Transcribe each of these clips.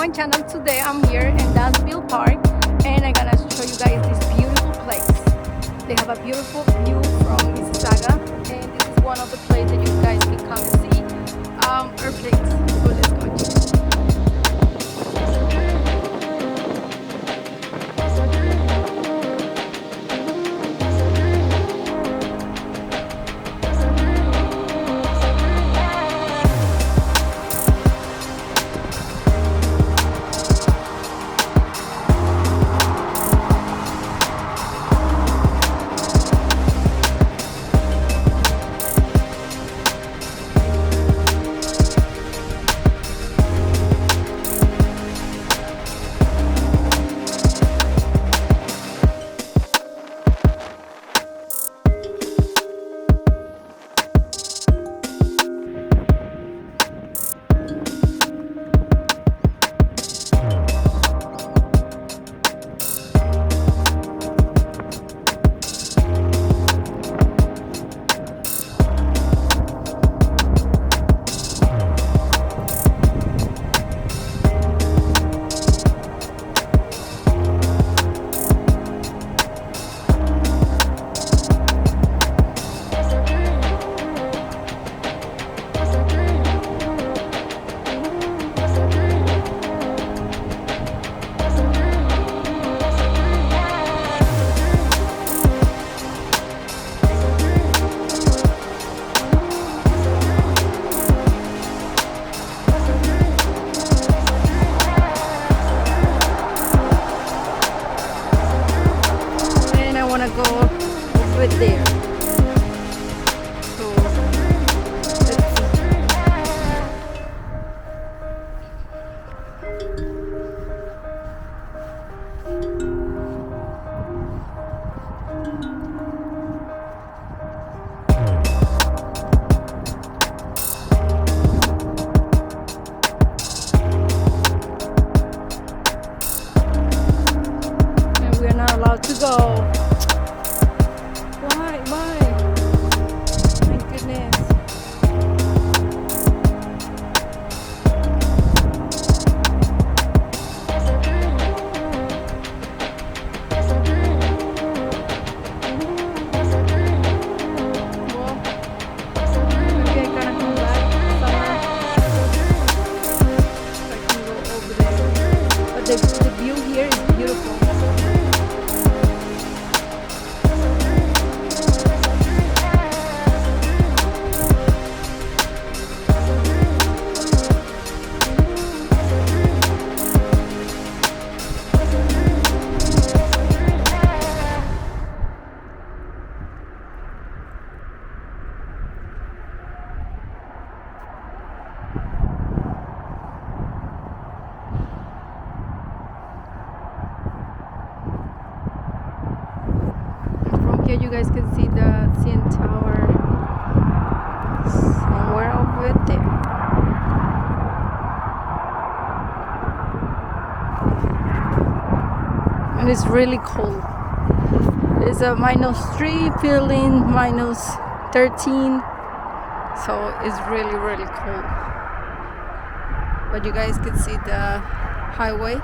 my channel. Today I'm here in Danville Park and I'm gonna show you guys this beautiful place. They have a beautiful view from Mississauga and this is one of the places that you guys can come and see airplanes. So let's go. Go over there. So let's see. And we are not allowed to go. The view here is beautiful. Here you guys can see the CN Tower somewhere over there. And it's really cold. It's a -3 feeling -13. So it's really cold. But you guys can see the highway.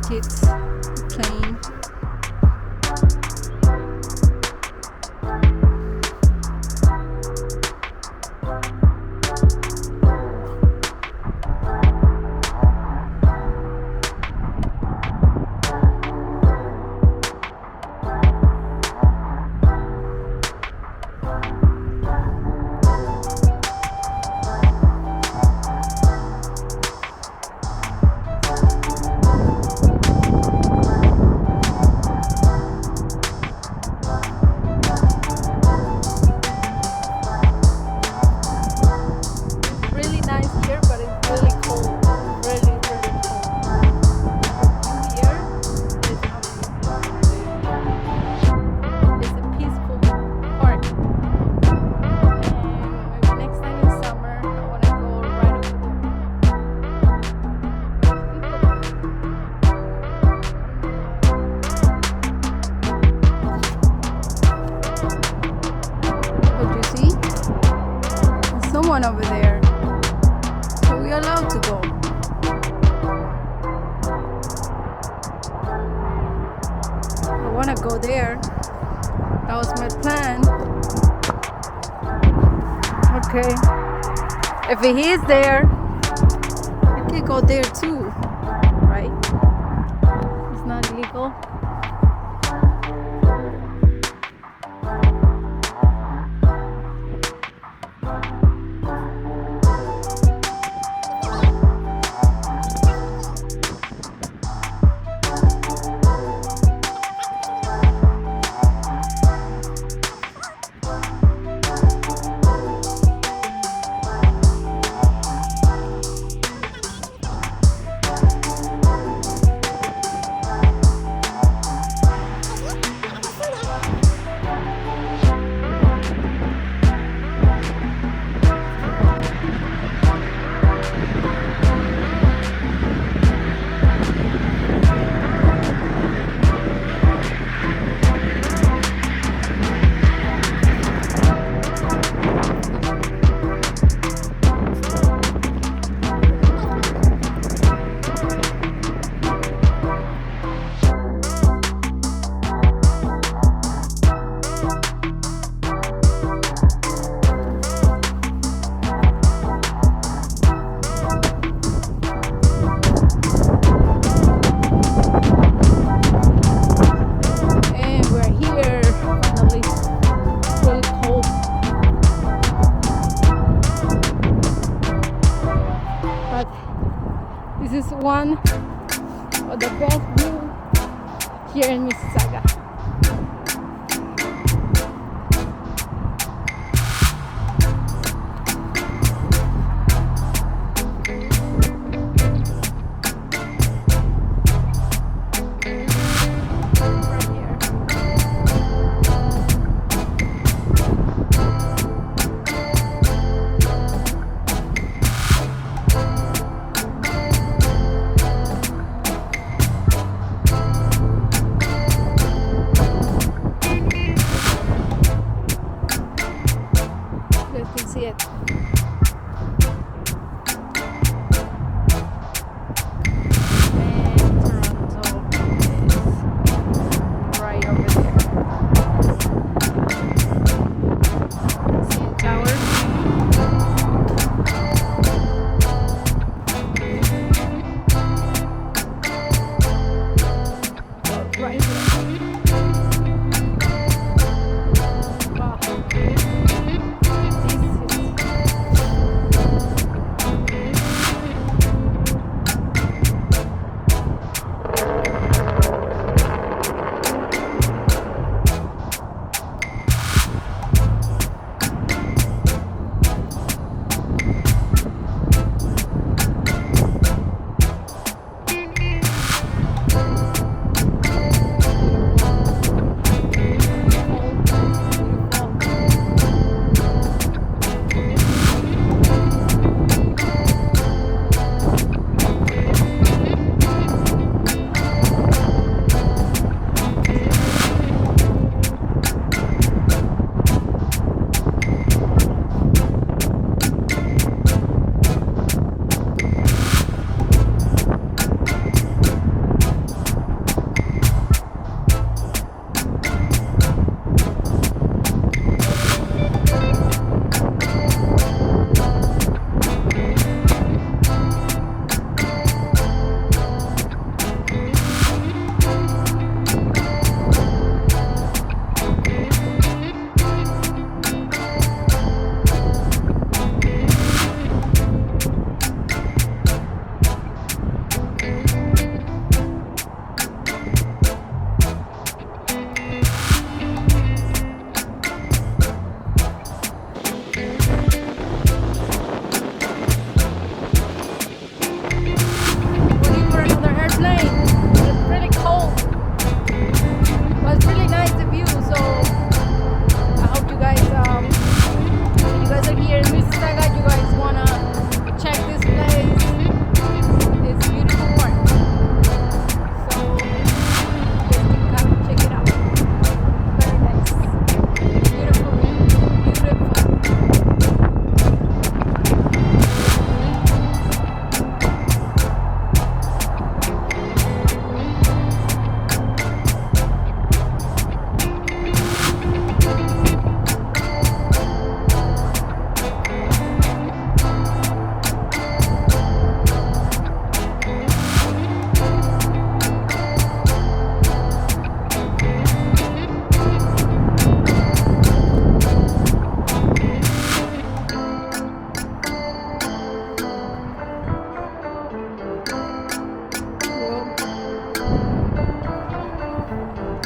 Kids playing. one over there. So we're allowed to go. I want to go there. That was my plan. Okay. If he is there, I could go there too, right? It's not illegal. This is one of the best views here in Mississauga.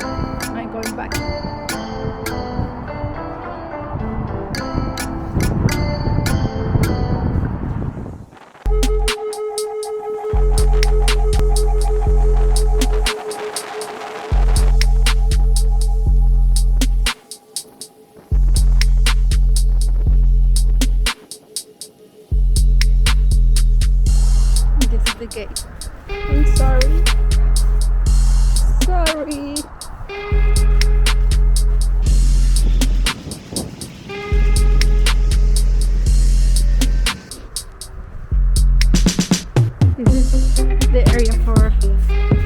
I'm going back. This is the gate. I'm sorry. Sorry. This is the area for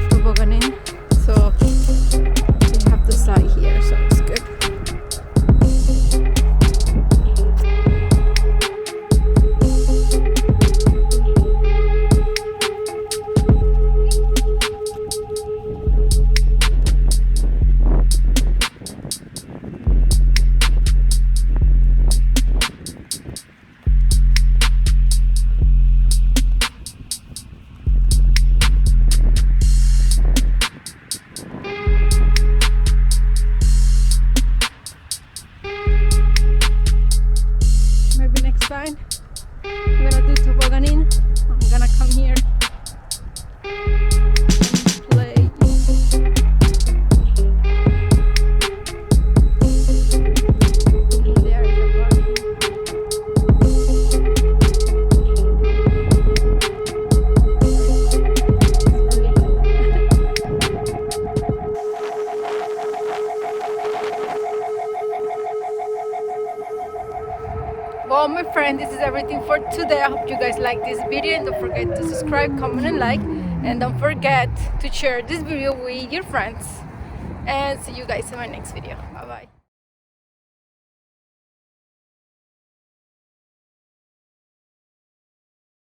tobogganing. So we have the side here, so it's good. Maybe next time I'm gonna do tobogganing. I'm gonna come here and play. There is a Well, my friend, this is everything for today. I hope you guys like this video, and don't forget to subscribe, comment and like, and don't forget to share this video with your friends, and see you guys in my next video. Bye bye.